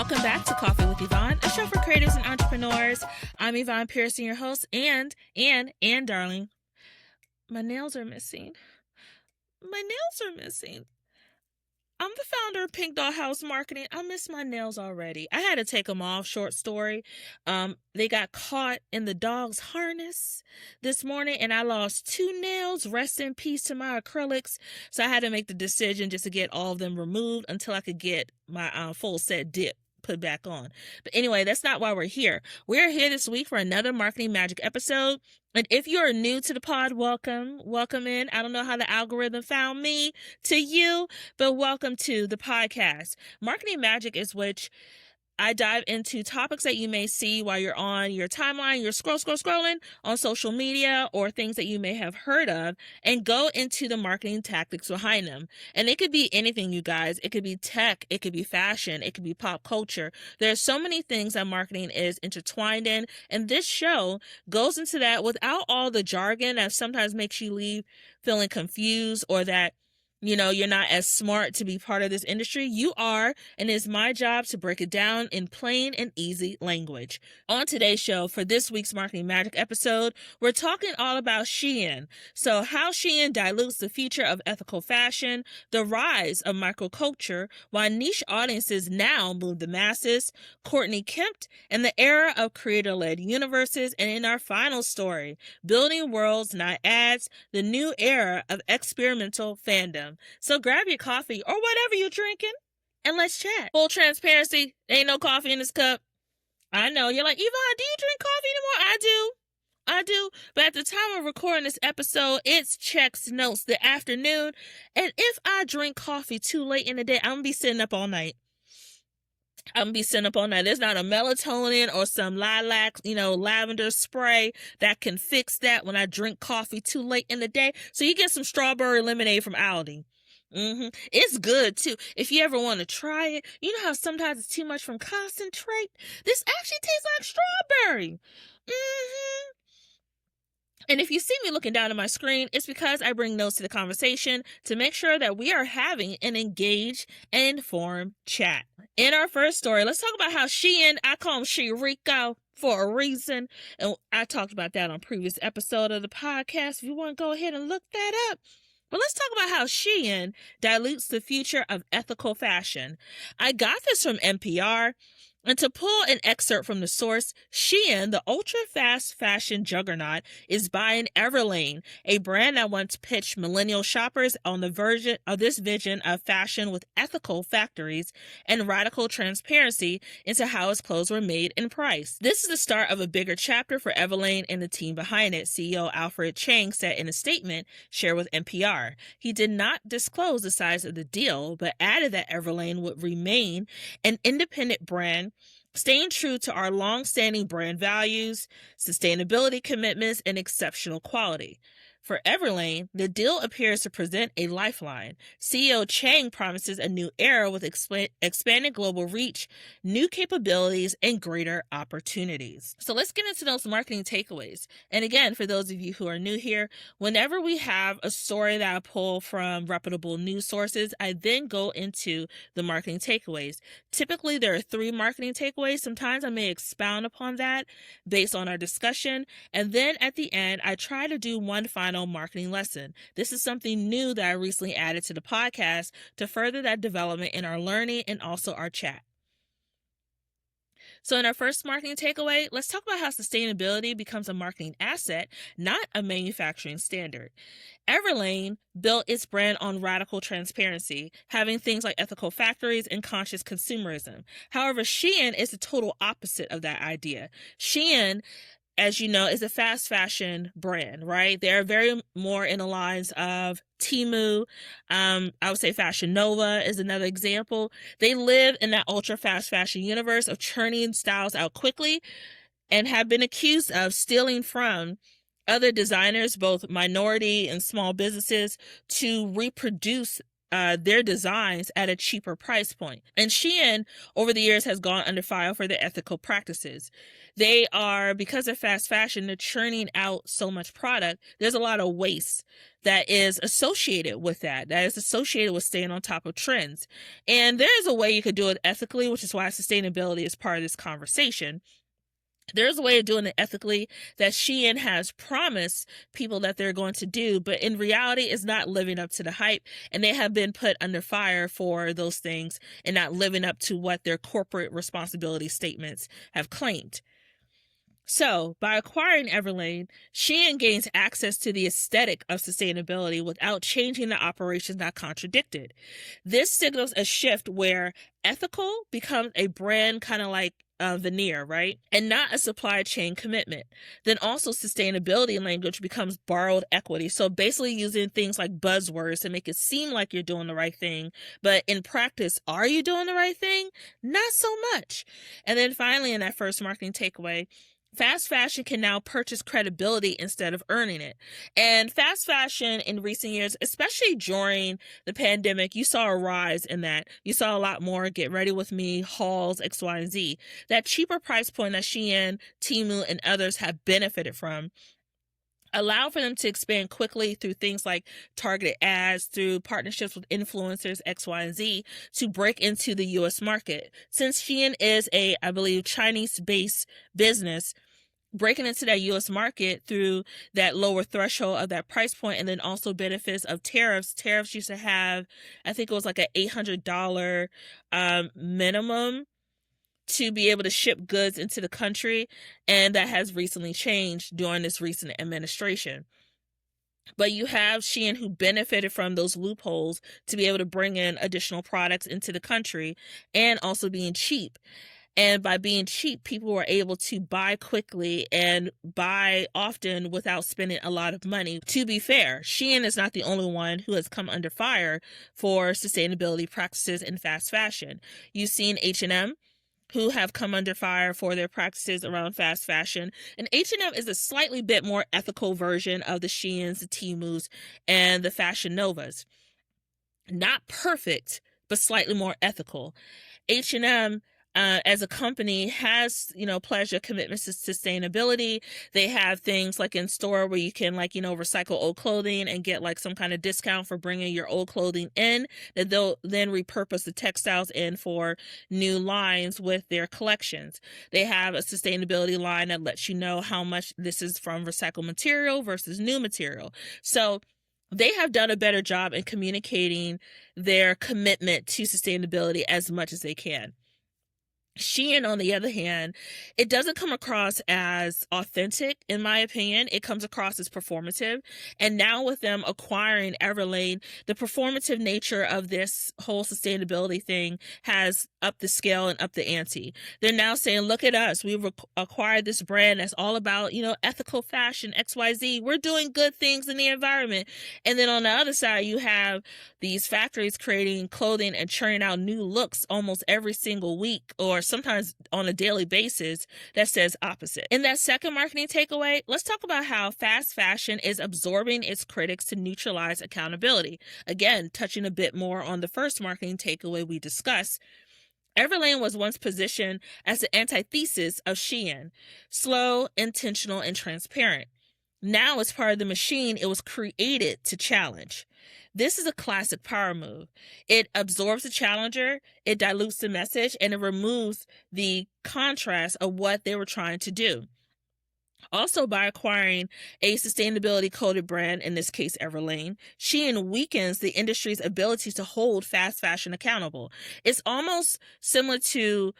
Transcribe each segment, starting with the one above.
Welcome back to Coffee with Yvonne, a show for creators and entrepreneurs. I'm Yvonne Pearson, your host, and darling, my nails are missing. I'm the founder of Pink Doll House Marketing. I miss my nails already. I had to take them off. Short story. They got caught in the dog's harness this morning, and I lost 2 nails. Rest in peace to my acrylics. So I had to make the decision just to get all of them removed until I could get my full set dip put back on. But anyway, that's not why we're here. We're here this week for another Marketing Magic episode. And if you're new to the pod, welcome in. I don't know how the algorithm found me to you, but welcome to the podcast. Marketing Magic is which I dive into topics that you may see while you're on your timeline, you're scrolling on social media or things that you may have heard of, and go into the marketing tactics behind them. And it could be anything, you guys. It could be tech, it could be fashion, it could be pop culture. There are so many things that marketing is intertwined in, and this show goes into that without all the jargon that sometimes makes you leave feeling confused or that you're not as smart to be part of this industry. You are, and it's my job to break it down in plain and easy language. On today's show, for this week's Marketing Magic episode, we're talking all about Shein. So how Shein dilutes the future of ethical fashion, the rise of microculture, why niche audiences now move the masses, Courtney Kemp, and the era of creator-led universes, and in our final story, building worlds, not ads, the new era of experiential fandom. So grab your coffee or whatever you're drinking and let's chat. Full transparency, ain't no coffee in this cup. I know, you're like, Yvonne, do you drink coffee anymore? I do. But at the time of recording this episode, it's checks notes the afternoon. And if I drink coffee too late in the day, I'm going to be sitting up all night. There's not a melatonin or some lilac, lavender spray that can fix that when I drink coffee too late in the day. So you get some strawberry lemonade from Aldi. It's good too. If you ever want to try it, you know how sometimes it's too much from concentrate? This actually tastes like strawberry. And if you see me looking down at my screen, it's because I bring notes to the conversation to make sure that we are having an engaged and informed chat. In our first story, let's talk about how Shein, I call him She-Rico for a reason. And I talked about that on a previous episode of the podcast. If you want to go ahead and look that up. But let's talk about how Shein dilutes the future of ethical fashion. I got this from NPR. And to pull an excerpt from the source, Shein, the ultra-fast fashion juggernaut, is buying Everlane, a brand that once pitched millennial shoppers on the version of this vision of fashion with ethical factories and radical transparency into how its clothes were made and priced. This is the start of a bigger chapter for Everlane and the team behind it, CEO Alfred Chang said in a statement shared with NPR. He did not disclose the size of the deal, but added that Everlane would remain an independent brand, staying true to our long-standing brand values, sustainability commitments, and exceptional quality. For Everlane, the deal appears to present a lifeline. CEO Chang promises a new era with expanded global reach, new capabilities, and greater opportunities. So let's get into those marketing takeaways. And again, for those of you who are new here, whenever we have a story that I pull from reputable news sources, I then go into the marketing takeaways. Typically, there are 3 marketing takeaways. Sometimes I may expound upon that based on our discussion. And then at the end, I try to do one final marketing lesson. This is something new that I recently added to the podcast to further that development in our learning and also our chat. So in our first marketing takeaway, let's talk about how sustainability becomes a marketing asset, not a manufacturing standard. Everlane built its brand on radical transparency, having things like ethical factories and conscious consumerism. However, Shein is the total opposite of that idea. Shein, as you know, is a fast fashion brand, right? They're very more in the lines of Temu. I would say Fashion Nova is another example. They live in that ultra fast fashion universe of churning styles out quickly and have been accused of stealing from other designers, both minority and small businesses, to reproduce their designs at a cheaper price point. And Shein, over the years, has gone under fire for their ethical practices. They are, because of fast fashion, they're churning out so much product. There's a lot of waste that is associated with that is associated with staying on top of trends. And there is a way you could do it ethically, which is why sustainability is part of this conversation. There's a way of doing it ethically that Shein has promised people that they're going to do, but in reality is not living up to the hype, and they have been put under fire for those things and not living up to what their corporate responsibility statements have claimed. So, by acquiring Everlane, Shein gains access to the aesthetic of sustainability without changing the operations that contradict it. This signals a shift where ethical becomes a brand kind of like veneer, right? And not a supply chain commitment. Then also sustainability language becomes borrowed equity. So basically using things like buzzwords to make it seem like you're doing the right thing, but in practice, are you doing the right thing? Not so much. And then finally, in that first marketing takeaway, fast fashion can now purchase credibility instead of earning it. And fast fashion in recent years, especially during the pandemic, you saw a rise in that. You saw a lot more get ready with me, hauls, X, Y, and Z. That cheaper price point that Shein, Temu, and others have benefited from allow for them to expand quickly through things like targeted ads, through partnerships with influencers X, Y, and Z to break into the U.S. market. Since Shein is I believe, Chinese-based business, breaking into that U.S. market through that lower threshold of that price point, and then also benefits of tariffs. Tariffs used to have, I think it was like an $800 minimum to be able to ship goods into the country, and that has recently changed during this recent administration. But you have Shein who benefited from those loopholes to be able to bring in additional products into the country and also being cheap. And by being cheap, people were able to buy quickly and buy often without spending a lot of money. To be fair, Shein is not the only one who has come under fire for sustainability practices in fast fashion. You've seen H&M, who have come under fire for their practices around fast fashion. And H&M is a slightly bit more ethical version of the Sheins, the Temus, and the Fashion Novas. Not perfect, but slightly more ethical. H&M as a company has, pledged a commitment to sustainability. They have things like in store where you can recycle old clothing and get like some kind of discount for bringing your old clothing in, that they'll then repurpose the textiles in for new lines with their collections. They have a sustainability line that lets you know how much this is from recycled material versus new material. So they have done a better job in communicating their commitment to sustainability as much as they can. Shein, on the other hand, it doesn't come across as authentic, in my opinion. It comes across as performative. And now with them acquiring Everlane, the performative nature of this whole sustainability thing has upped the scale and upped the ante. They're now saying, look at us. We've acquired this brand that's all about, ethical fashion, XYZ. We're doing good things in the environment. And then on the other side, you have these factories creating clothing and churning out new looks almost every single week, or sometimes on a daily basis, that says opposite. In that second marketing takeaway, let's talk about how fast fashion is absorbing its critics to neutralize accountability. Again, touching a bit more on the first marketing takeaway we discussed. Everlane was once positioned as the antithesis of Shein, slow, intentional, and transparent. Now, as part of the machine, it was created to challenge. This is a classic power move. It absorbs the challenger, it dilutes the message, and it removes the contrast of what they were trying to do. Also, by acquiring a sustainability coded brand, in this case Everlane, Shein weakens the industry's ability to hold fast fashion accountable. It's almost similar to,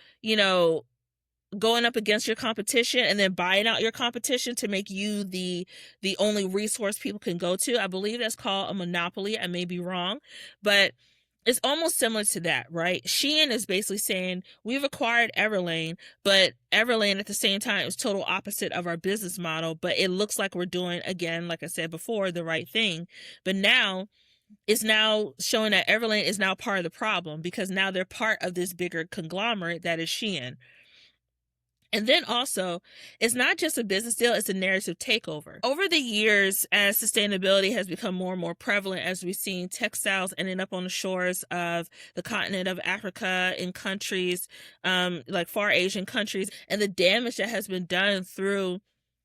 going up against your competition and then buying out your competition to make you the only resource people can go to. I believe that's called a monopoly. I may be wrong, but it's almost similar to that, right? Shein is basically saying, we've acquired Everlane, but Everlane at the same time is total opposite of our business model, but it looks like we're doing, again, like I said before, the right thing. But now it's now showing that Everlane is now part of the problem, because now they're part of this bigger conglomerate that is Shein. And then also, it's not just a business deal, it's a narrative takeover. Over the years, as sustainability has become more and more prevalent, as we've seen textiles ending up on the shores of the continent of Africa in countries like far Asian countries, and the damage that has been done through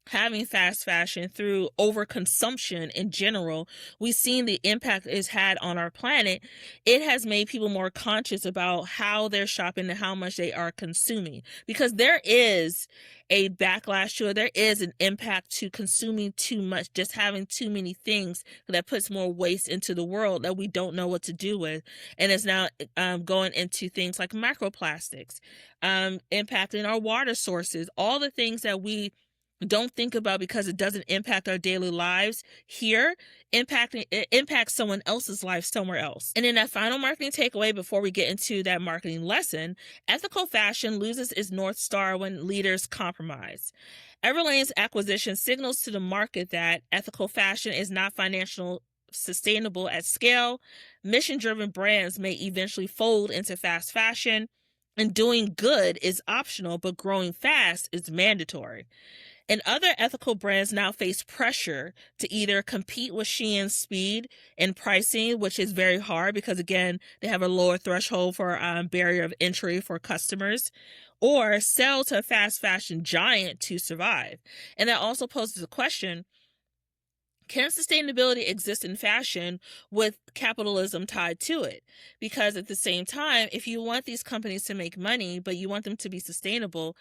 having fast fashion, through overconsumption in general, we've seen the impact it's had on our planet. It has made people more conscious about how they're shopping and how much they are consuming, because there is a backlash to it. There is an impact to consuming too much, just having too many things that puts more waste into the world that we don't know what to do with. And it's now going into things like microplastics, impacting our water sources, all the things that we don't think about because it doesn't impact our daily lives here, it impacts someone else's life somewhere else. And in that final marketing takeaway, before we get into that marketing lesson, ethical fashion loses its North Star when leaders compromise. Everlane's acquisition signals to the market that ethical fashion is not financial sustainable at scale. Mission-driven brands may eventually fold into fast fashion, and doing good is optional, but growing fast is mandatory. And other ethical brands now face pressure to either compete with Shein's speed and pricing, which is very hard because, again, they have a lower threshold for barrier of entry for customers, or sell to a fast fashion giant to survive. And that also poses a question: can sustainability exist in fashion with capitalism tied to it? Because at the same time, if you want these companies to make money, but you want them to be sustainable,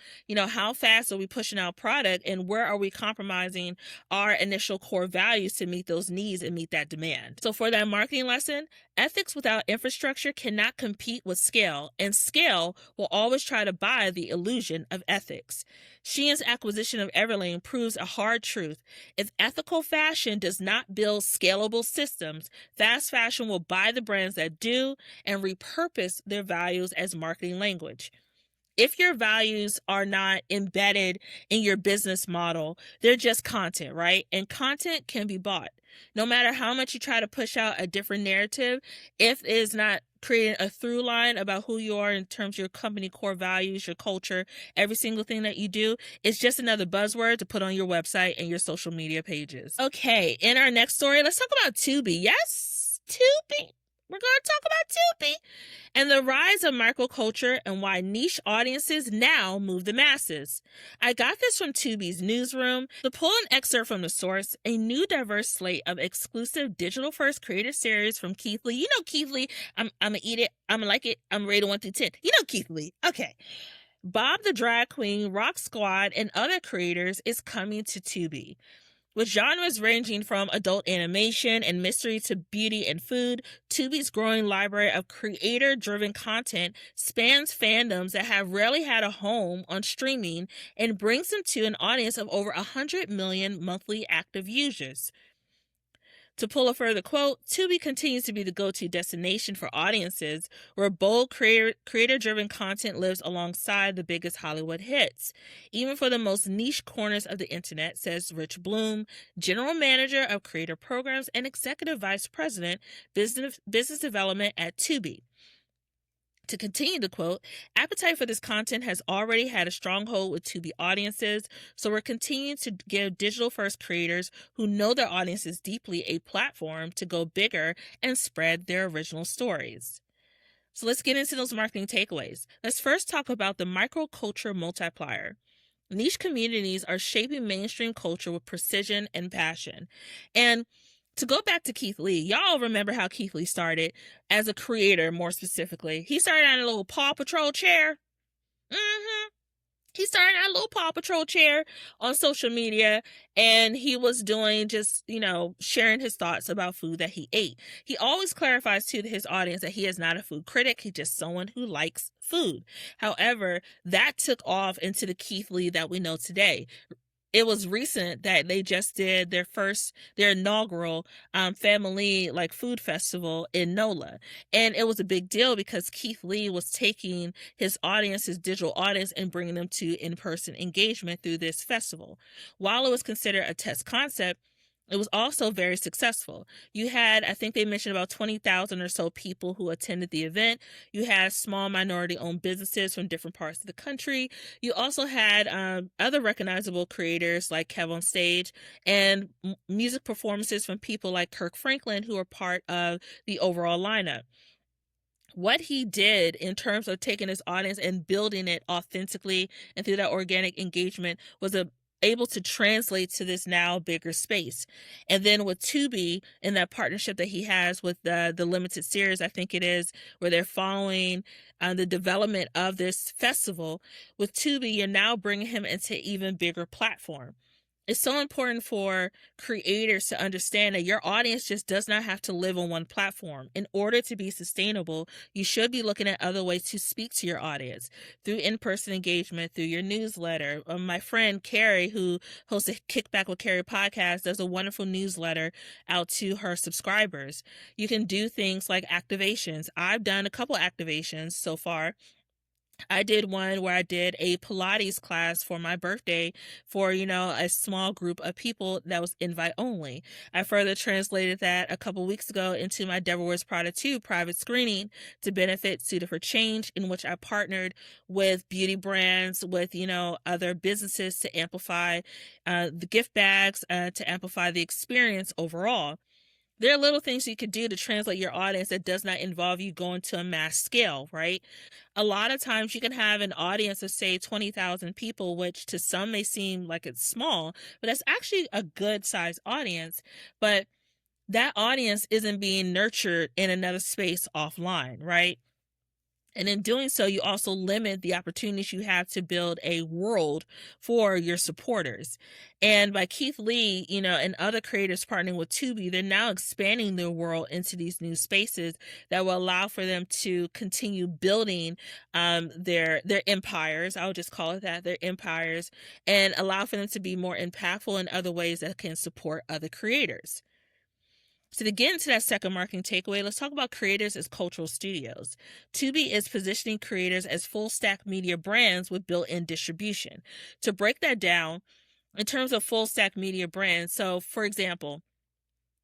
how fast are we pushing out product, and where are we compromising our initial core values to meet those needs and meet that demand? So for that marketing lesson, ethics without infrastructure cannot compete with scale, and scale will always try to buy the illusion of ethics. Shein's acquisition of Everlane proves a hard truth. If ethical fashion does not build scalable systems, fast fashion will buy the brands that do and repurpose their values as marketing language. If your values are not embedded in your business model, they're just content, right? And content can be bought. No matter how much you try to push out a different narrative, if it is not creating a through line about who you are in terms of your company core values, your culture, every single thing that you do, it's just another buzzword to put on your website and your social media pages. Okay, in our next story, let's talk about Tubi. Yes, Tubi. We're going to talk about Tubi and the rise of microculture and why niche audiences now move the masses. I got this from Tubi's newsroom. To pull an excerpt from the source, a new diverse slate of exclusive digital-first creator series from Keith Lee. You know Keith Lee. I'm going to eat it. I'm going to like it. I'm rated 1 through 10. You know Keith Lee. Okay. Bob the Drag Queen, Rock Squad, and other creators is coming to Tubi. With genres ranging from adult animation and mystery to beauty and food, Tubi's growing library of creator-driven content spans fandoms that have rarely had a home on streaming and brings them to an audience of over 100 million monthly active users. To pull a further quote, Tubi continues to be the go-to destination for audiences where bold creator-driven content lives alongside the biggest Hollywood hits, even for the most niche corners of the internet, says Rich Bloom, General Manager of Creator Programs and Executive Vice President, Business Development at Tubi. To continue the quote, appetite for this content has already had a stronghold with Tubi audiences, so we're continuing to give digital-first creators who know their audiences deeply a platform to go bigger and spread their original stories. So let's get into those marketing takeaways. Let's first talk about the microculture multiplier. Niche communities are shaping mainstream culture with precision and passion. And to go back to Keith Lee, y'all remember how Keith Lee started as a creator, more specifically. He started on a little Paw Patrol chair. He started on a little Paw Patrol chair on social media, and he was doing just, sharing his thoughts about food that he ate. He always clarifies to his audience that he is not a food critic. He's just someone who likes food. However, that took off into the Keith Lee that we know today. It was recent that they just did their inaugural family food festival in NOLA. And it was a big deal because Keith Lee was taking his audience, his digital audience, and bringing them to in-person engagement through this festival. While it was considered a test concept, It was also very successful. You had, I think they mentioned about 20,000 or so people who attended the event. You had small minority-owned businesses from different parts of the country. You also had other recognizable creators like Kev on stage, and music performances from people like Kirk Franklin, who are part of the overall lineup. What he did in terms of taking his audience and building it authentically and through that organic engagement was able to translate to this now bigger space. And then with Tubi and that partnership that he has with the limited series, I think it is, where they're following the development of this festival, with Tubi, you're now bringing him into an even bigger platform. It's so important for creators to understand that your audience just does not have to live on one platform. In order to be sustainable, you should be looking at other ways to speak to your audience through in-person engagement, through your newsletter. My friend Carrie, who hosts a Kickback with Carrie podcast, does a wonderful newsletter out to her subscribers. You can do things like activations. I've done a couple activations so far. I did one where I did a Pilates class for my birthday for, a small group of people that was invite only. I further translated that a couple weeks ago into my Devil Wears Prada 2 private screening to benefit Suited for Change, in which I partnered with beauty brands, with, other businesses to amplify the gift bags, to amplify the experience overall. There are little things you could do to translate your audience that does not involve you going to a mass scale, right? A lot of times you can have an audience of, say, 20,000 people, which to some may seem like it's small, but that's actually a good size audience. But that audience isn't being nurtured in another space offline, right? And in doing so, you also limit the opportunities you have to build a world for your supporters. And by Keith Lee, and other creators partnering with Tubi, they're now expanding their world into these new spaces that will allow for them to continue building their empires. I'll just call it that, their empires, and allow for them to be more impactful in other ways that can support other creators. So to get into that second marketing takeaway, let's talk about creators as cultural studios. Tubi is positioning creators as full stack media brands with built-in distribution. To break that down, in terms of full stack media brands, so for example,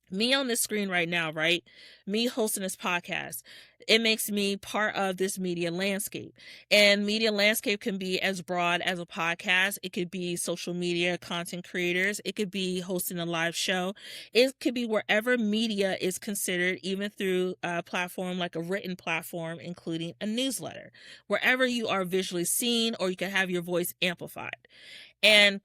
me on this screen right now, right? Me hosting this podcast, it makes me part of this media landscape. And media landscape can be as broad as a podcast. It could be social media content creators. It could be hosting a live show. It could be wherever media is considered, even through a platform like a written platform, including a newsletter, wherever you are visually seen or you can have your voice amplified. And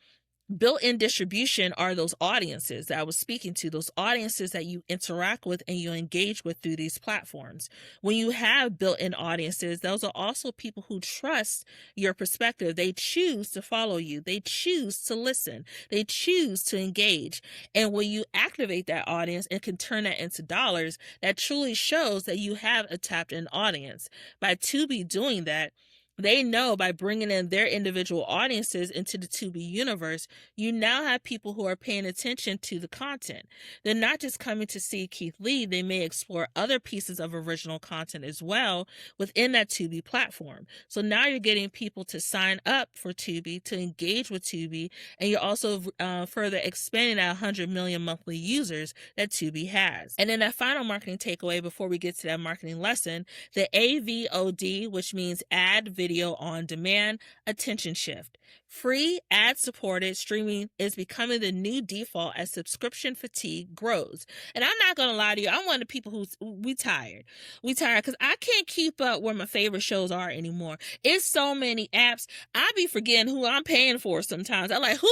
built-in distribution are those audiences that I was speaking to, those audiences that you interact with and you engage with through these platforms. When you have built-in audiences, those are also people who trust your perspective. They choose to follow you. They choose to listen. They choose to engage. And when you activate that audience and can turn that into dollars, that truly shows that you have a tapped-in audience. By Tubi doing that, they know by bringing in their individual audiences into the Tubi universe, you now have people who are paying attention to the content. They're not just coming to see Keith Lee. They may explore other pieces of original content as well within that Tubi platform. So now you're getting people to sign up for Tubi, to engage with Tubi, and you're also further expanding that 100 million monthly users that Tubi has. And then that final marketing takeaway before we get to that marketing lesson, the AVOD, which means ad video on demand, attention shift. Free ad-supported streaming is becoming the new default as subscription fatigue grows. And I'm not going to lie to you, I'm one of the people we tired. We tired because I can't keep up where my favorite shows are anymore. It's so many apps. I be forgetting who I'm paying for sometimes. I'm like, who?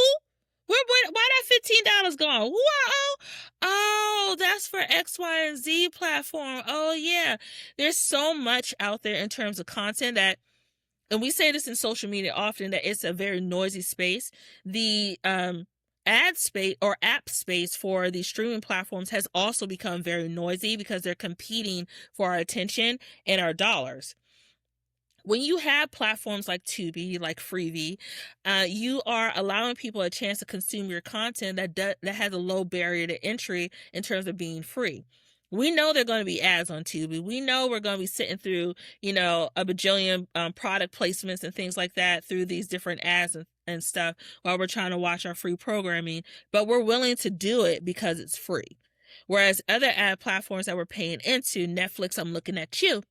Why that $15 gone? Who I owe? Oh, that's for X, Y, and Z platform. Oh, yeah. There's so much out there in terms of content that, and we say this in social media often, that it's a very noisy space. The ad space or app space for the streaming platforms has also become very noisy because they're competing for our attention and our dollars. When you have platforms like Tubi, like Freevee, you are allowing people a chance to consume your content that has a low barrier to entry in terms of being free. We know there are going to be ads on Tubi. We know we're going to be sitting through, a bajillion product placements and things like that through these different ads and stuff while we're trying to watch our free programming. But we're willing to do it because it's free. Whereas other ad platforms that we're paying into, Netflix, I'm looking at you,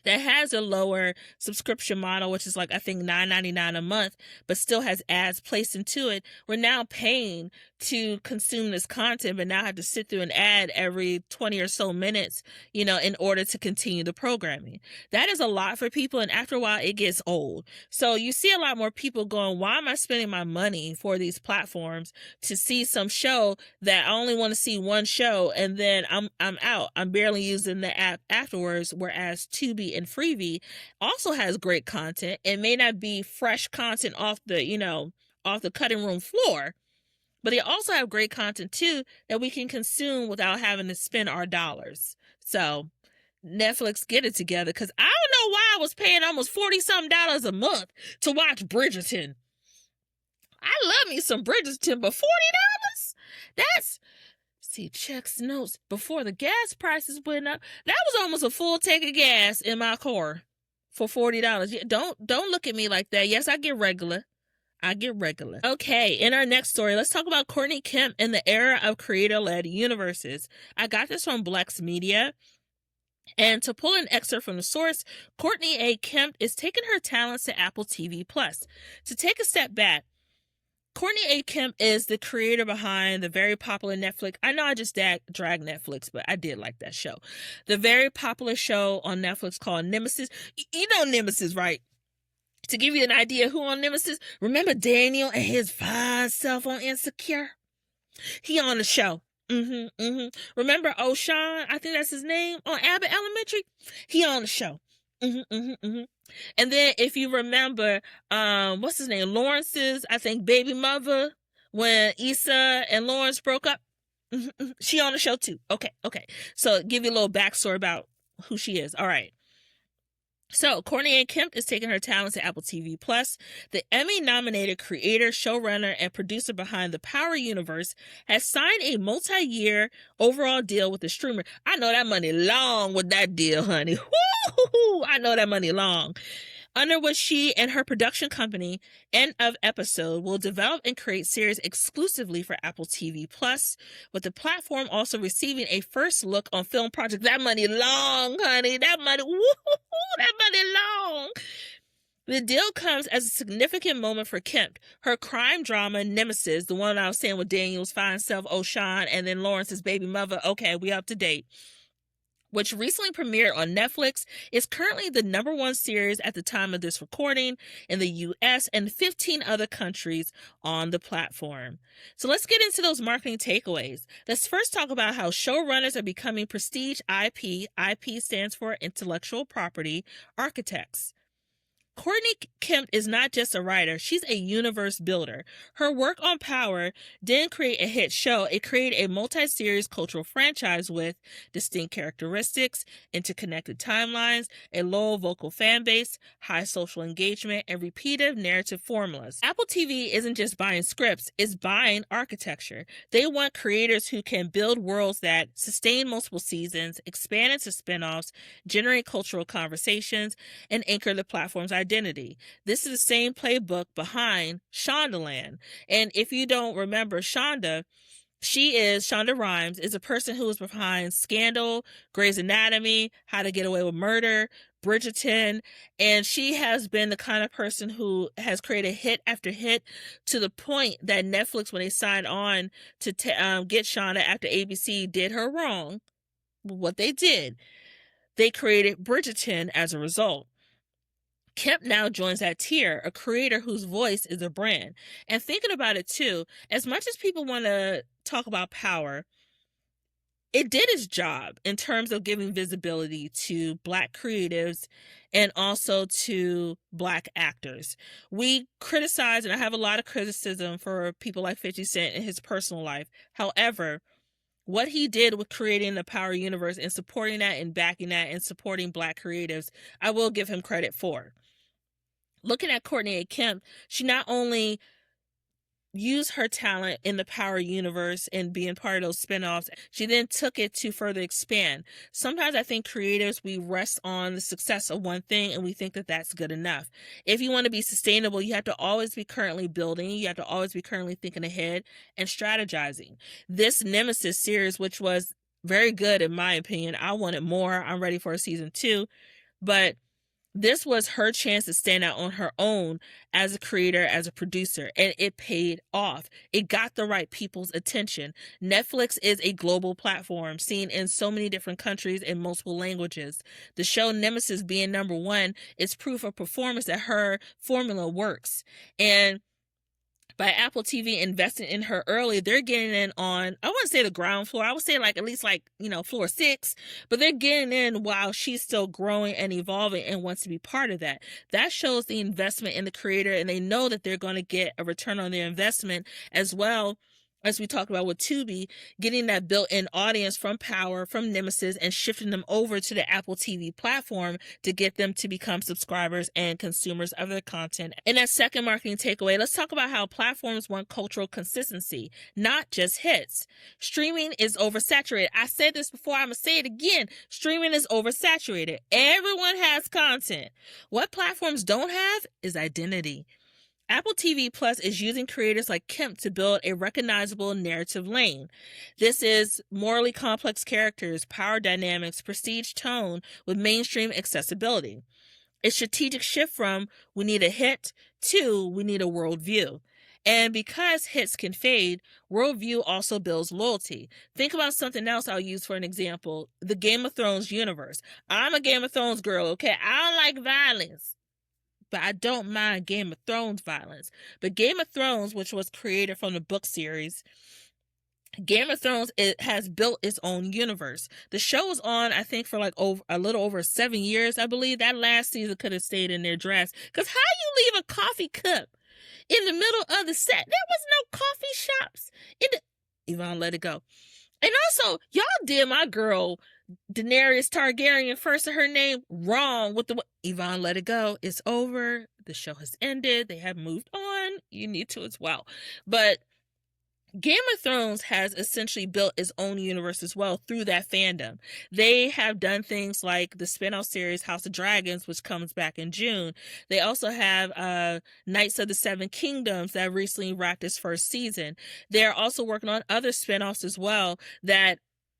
that has a lower subscription model, which is like, I think $9.99 a month, but still has ads placed into it. We're now paying to consume this content, but now have to sit through an ad every 20 or so minutes, in order to continue the programming. That is a lot for people, and after a while, it gets old. So you see a lot more people going, why am I spending my money for these platforms to see some show that I only want to see one show, and then I'm out. I'm barely using the app afterwards, whereas Tubi and Freevee also has great content. It may not be fresh content off the cutting room floor, but they also have great content too that we can consume without having to spend our dollars. So Netflix, get it together, because I don't know why I was paying almost $40-something a month to watch Bridgerton. I love me some Bridgerton, but $40? That's, see, checks notes before the gas prices went up. That was almost a full tank of gas in my car for $40. Yeah, don't look at me like that. Yes, I get regular. Okay, in our next story, let's talk about Courtney Kemp and the era of creator-led universes. I got this from Blex Media. And to pull an excerpt from the source, Courtney A. Kemp is taking her talents to Apple TV+. To take a step back, Courtney A. Kemp is the creator behind the very popular Netflix. I know I just dragged Netflix, but I did like that show. The very popular show on Netflix called Nemesis. You know Nemesis, right? To give you an idea who on Nemesis, remember Daniel and his fine self on Insecure? He on the show. Remember O'Shawn? I think that's his name on Abbott Elementary. He on the show. And then if you remember, what's his name? Lawrence's, I think, baby mother, when Issa and Lawrence broke up. She on the show too. Okay. So give you a little backstory about who she is. All right. So, Courtney A. Kemp is taking her talents to Apple TV+. The Emmy-nominated creator, showrunner, and producer behind the Power universe has signed a multi-year overall deal with the streamer. I know that money long with that deal, honey. Woo-hoo-hoo. I know that money long. Under which she and her production company, End of Episode, will develop and create series exclusively for Apple TV+, with the platform also receiving a first look on film projects. That money long, honey. That money long. The deal comes as a significant moment for Kemp. Her crime drama, Nemesis, the one I was saying with Daniel's fine self, O'Shawn, and then Lawrence's baby mother. Okay, we up to date. Which recently premiered on Netflix, is currently the #1 series at the time of this recording in the US and 15 other countries on the platform. So let's get into those marketing takeaways. Let's first talk about how showrunners are becoming prestige IP. IP stands for intellectual property architects. Courtney Kemp is not just a writer, she's a universe builder. Her work on Power didn't create a hit show, it created a multi-series cultural franchise with distinct characteristics, interconnected timelines, a loyal vocal fan base, high social engagement, and repeated narrative formulas. Apple TV isn't just buying scripts, it's buying architecture. They want creators who can build worlds that sustain multiple seasons, expand into spin-offs, generate cultural conversations, and anchor the platform's identity. This is the same playbook behind Shondaland. And if you don't remember Shonda Rhimes is a person who was behind Scandal, Grey's Anatomy, How to Get Away with Murder, Bridgerton, and she has been the kind of person who has created hit after hit to the point that Netflix, when they signed on to get Shonda after ABC did her wrong, what they did, they created Bridgerton as a result. Kemp now joins that tier, a creator whose voice is a brand. And thinking about it too, as much as people want to talk about Power, it did its job in terms of giving visibility to Black creatives and also to Black actors. We criticize, and I have a lot of criticism for people like 50 Cent in his personal life. However, what he did with creating the Power universe and supporting that and backing that and supporting Black creatives, I will give him credit for. Looking at Courtney A. Kemp, she not only use her talent in the Power universe and being part of those spinoffs. She then took it to further expand. Sometimes I think creators, we rest on the success of one thing and we think that that's good enough. If you want to be sustainable, you have to always be currently building. You have to always be currently thinking ahead and strategizing. This Nemesis series, which was very good in my opinion, I wanted more. I'm ready for a season 2, but this was her chance to stand out on her own as a creator, as a producer, and it paid off. It got the right people's attention. Netflix is a global platform seen in so many different countries in multiple languages. The show Nemesis being number 1 is proof of performance that her formula works. And by Apple TV investing in her early, they're getting in on, I wouldn't say the ground floor. I would say like at least like, floor 6, but they're getting in while she's still growing and evolving and wants to be part of that. That shows the investment in the creator, and they know that they're going to get a return on their investment, as well as we talked about with Tubi, getting that built-in audience from Power, from Nemesis, and shifting them over to the Apple TV platform to get them to become subscribers and consumers of their content. In that second marketing takeaway, let's talk about how platforms want cultural consistency, not just hits. Streaming is oversaturated. I said this before, I'm going to say it again. Streaming is oversaturated. Everyone has content. What platforms don't have is identity. Apple TV Plus is using creators like Kemp to build a recognizable narrative lane. This is morally complex characters, power dynamics, prestige tone with mainstream accessibility. A strategic shift from we need a hit to we need a worldview. And because hits can fade, worldview also builds loyalty. Think about something else I'll use for an example. The Game of Thrones universe. I'm a Game of Thrones girl, okay? I don't like violence, but I don't mind Game of Thrones violence. But Game of Thrones, which was created from the book series, Game of Thrones, it has built its own universe. The show was on, I think, for like a little over 7 years, I believe. That last season could have stayed in their dress. Because how you leave a coffee cup in the middle of the set? There was no coffee shops. Yvonne, let it go. And also, y'all did my girl Daenerys Targaryen, first of her name, wrong with the Yvonne, let it go. It's over. The show has ended. They have moved on. You need to as well. But Game of Thrones has essentially built its own universe as well through that fandom. They have done things like the spin-off series House of Dragons, which comes back in June. They also have Knights of the Seven Kingdoms that recently wrapped its first season. They're also working on other spin-offs as well that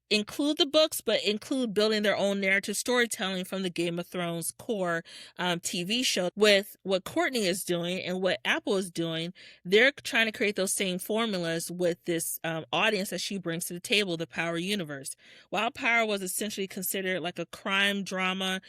include the books, but include building their own narrative storytelling from the Game of Thrones core TV show. With what Courtney is doing and what Apple is doing, they're trying to create those same formulas with this audience that she brings to the table, the Power universe. While Power was essentially considered like a crime drama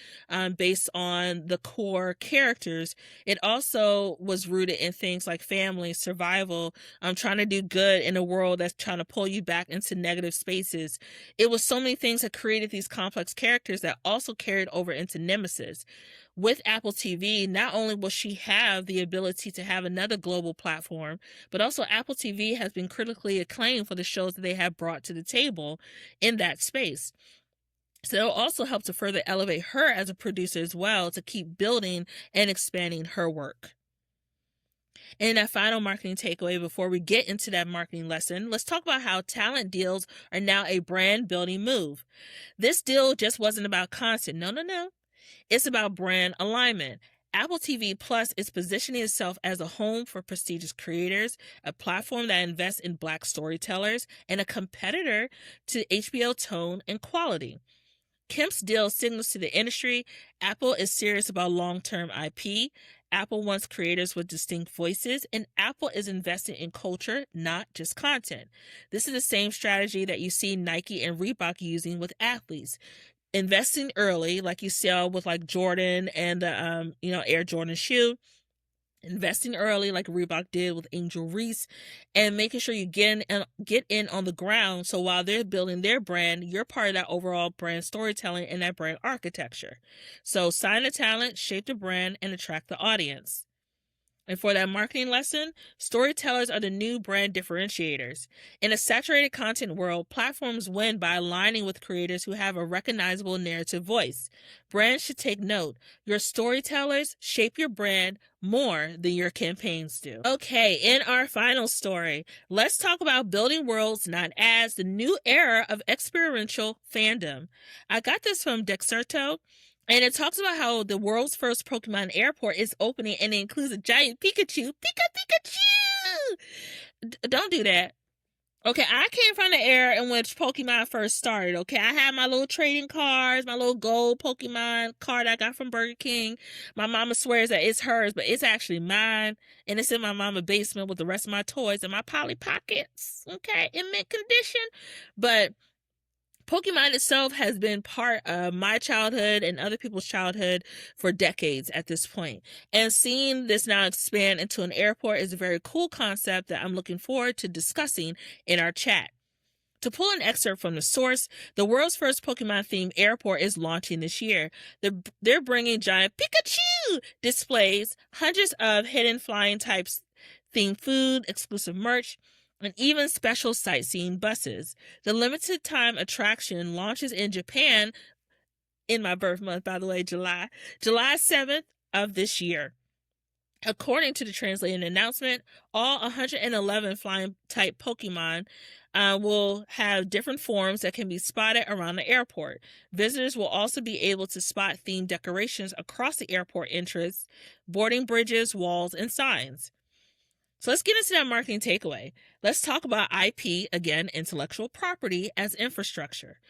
based on the core characters, it also was rooted in things like family, survival, trying to do good in a world that's trying to pull you back into negative spaces. It was so many things that created these complex characters that also carried over into Nemesis. With Apple TV, not only will she have the ability to have another global platform, but also Apple TV has been critically acclaimed for the shows that they have brought to the table in that space. So it'll also help to further elevate her as a producer as well, to keep building and expanding her work. And that final marketing takeaway before we get into that marketing lesson, let's talk about how talent deals are now a brand building move. This deal just wasn't about content. No. It's about brand alignment. Apple TV Plus is positioning itself as a home for prestigious creators, a platform that invests in Black storytellers, and a competitor to HBO tone and quality. Kemp's deal signals to the industry Apple is serious about long-term IP. Apple wants creators with distinct voices, and Apple is investing in culture, not just content. This is the same strategy that you see Nike and Reebok using with athletes. Investing early, like you saw with like Jordan and the Air Jordan shoe. Investing early, like Reebok did with Angel Reese, and making sure you get in on the ground. So while they're building their brand, you're part of that overall brand storytelling and that brand architecture. So sign the talent, shape the brand, and attract the audience. And for that marketing lesson, storytellers are the new brand differentiators. In a saturated content world, platforms win by aligning with creators who have a recognizable narrative voice. Brands should take note. Your storytellers shape your brand more than your campaigns do. Okay, in our final story, let's talk about building worlds, not ads, the new era of experiential fandom. I got this from Dexerto. And it talks about how the world's first Pokemon Airport is opening, and it includes a giant Pikachu. Pikachu! Don't do that. Okay, I came from the era in which Pokemon first started, okay? I had my little trading cards, my little gold Pokemon card I got from Burger King. My mama swears that it's hers, but it's actually mine, and it's in my mama's basement with the rest of my toys and my Polly Pockets, okay, in mint condition. But Pokemon itself has been part of my childhood and other people's childhood for decades at this point. And seeing this now expand into an airport is a very cool concept that I'm looking forward to discussing in our chat. To pull an excerpt from the source, the world's first Pokemon-themed airport is launching this year. They're bringing giant Pikachu displays, hundreds of hidden flying types, themed food, exclusive merch, and even special sightseeing buses. The limited time attraction launches in Japan, in my birth month, by the way, July 7th of this year. According to the translated announcement, all 111 flying type Pokemon will have different forms that can be spotted around the airport. Visitors will also be able to spot themed decorations across the airport entrance, boarding bridges, walls, and signs. So let's get into that marketing takeaway. Let's talk about IP, again, intellectual property, as infrastructure.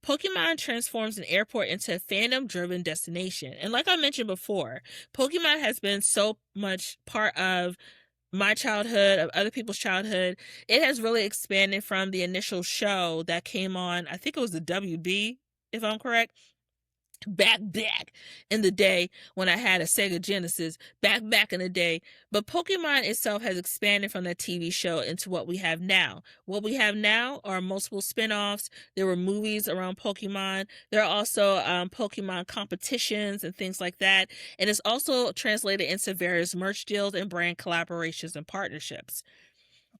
Pokemon transforms an airport into a fandom-driven destination. And like I mentioned before, Pokemon has been so much part of my childhood, of other people's childhood. It has really expanded from the initial show that came on, I think it was the WB, if I'm correct, back in the day when I had a Sega Genesis, back in the day. But Pokemon itself has expanded from that TV show into what we have now. What we have now are multiple spin-offs. There were movies around Pokemon. There are also Pokemon competitions and things like that. And it's also translated into various merch deals and brand collaborations and partnerships.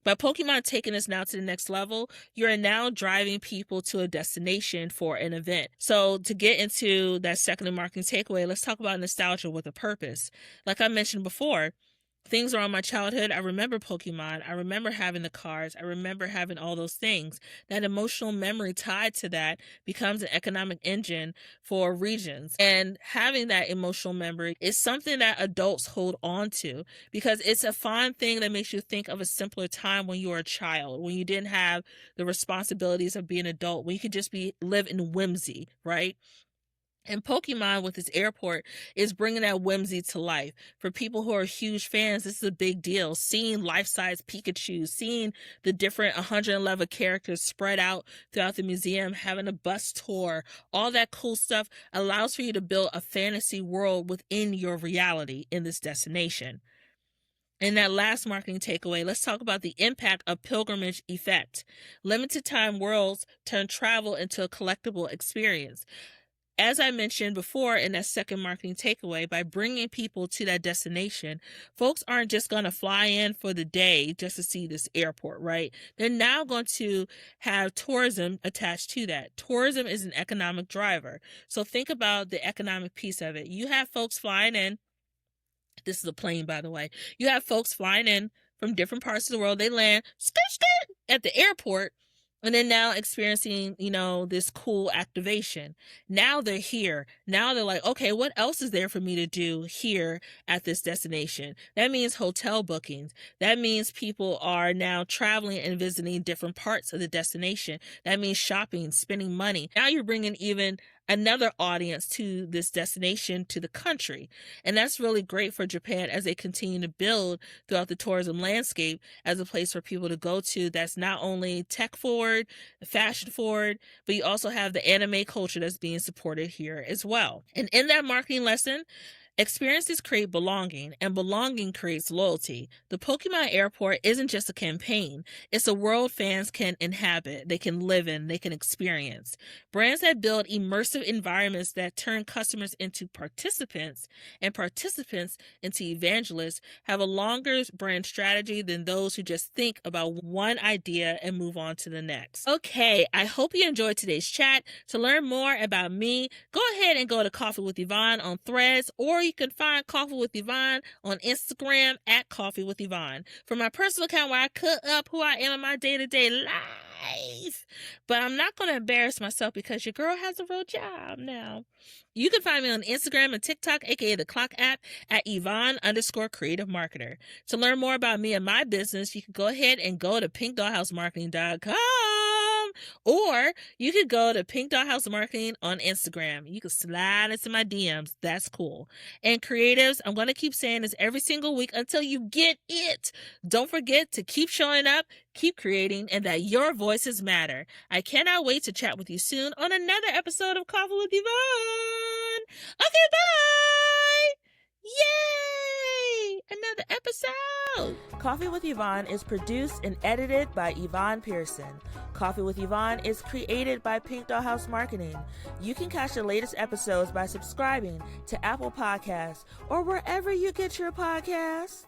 By Pokemon taking us now to the next level, you are now driving people to a destination for an event. So to get into that second marketing takeaway, let's talk about nostalgia with a purpose. Like I mentioned before, things around my childhood, I remember Pokemon. I remember having the cards. I remember having all those things. That emotional memory tied to that becomes an economic engine for regions. And having that emotional memory is something that adults hold on to because it's a fun thing that makes you think of a simpler time when you were a child, when you didn't have the responsibilities of being an adult, when you could just live in whimsy, right? And Pokemon with its airport is bringing that whimsy to life. For people who are huge fans, this is a big deal. Seeing life-size Pikachu, seeing the different 111 characters spread out throughout the museum, having a bus tour, all that cool stuff allows for you to build a fantasy world within your reality in this destination. In that last marketing takeaway, let's talk about the impact of pilgrimage effect. Limited time worlds turn travel into a collectible experience. As I mentioned before in that second marketing takeaway, by bringing people to that destination, folks aren't just going to fly in for the day just to see this airport, right? They're now going to have tourism attached to that. Tourism is an economic driver. So think about the economic piece of it. You have folks flying in. This is a plane, by the way. You have folks flying in from different parts of the world. They land at the airport. And then now experiencing, this cool activation. Now they're here. Now they're like, okay, what else is there for me to do here at this destination? That means hotel bookings. That means people are now traveling and visiting different parts of the destination. That means shopping, spending money. Now you're bringing even another audience to this destination, to the country. And that's really great for Japan as they continue to build throughout the tourism landscape as a place for people to go to that's not only tech forward, fashion forward, but you also have the anime culture that's being supported here as well. And in that marketing lesson, Experiences create belonging, and belonging creates loyalty. The Pokémon Airport isn't just a campaign, it's a world fans can inhabit, they can live in, they can experience. Brands that build immersive environments that turn customers into participants and participants into evangelists have a longer brand strategy than those who just think about one idea and move on to the next. Okay, I hope you enjoyed today's chat. To learn more about me, go ahead and go to Coffee with Yvonne on Threads, or you can find Coffee with Yvonne on Instagram at Coffee with Yvonne. For my personal account where I cut up who I am in my day-to-day life. But I'm not going to embarrass myself because your girl has a real job now. You can find me on Instagram and TikTok, aka the Clock app, at Yvonne_creative marketer. To learn more about me and my business, you can go ahead and go to pinkdollhousemarketing.com. Or you could go to Pink Dollhouse Marketing on Instagram. You can slide into my DMs. That's cool. And creatives, I'm going to keep saying this every single week until you get it. Don't forget to keep showing up, keep creating, and that your voices matter. I cannot wait to chat with you soon on another episode of Coffee with Yvonne. Okay, bye! Yay! Another episode! Coffee with Yvonne is produced and edited by Yvonne Pearson. Coffee with Yvonne is created by Pink Dollhouse Marketing. You can catch the latest episodes by subscribing to Apple Podcasts or wherever you get your podcasts.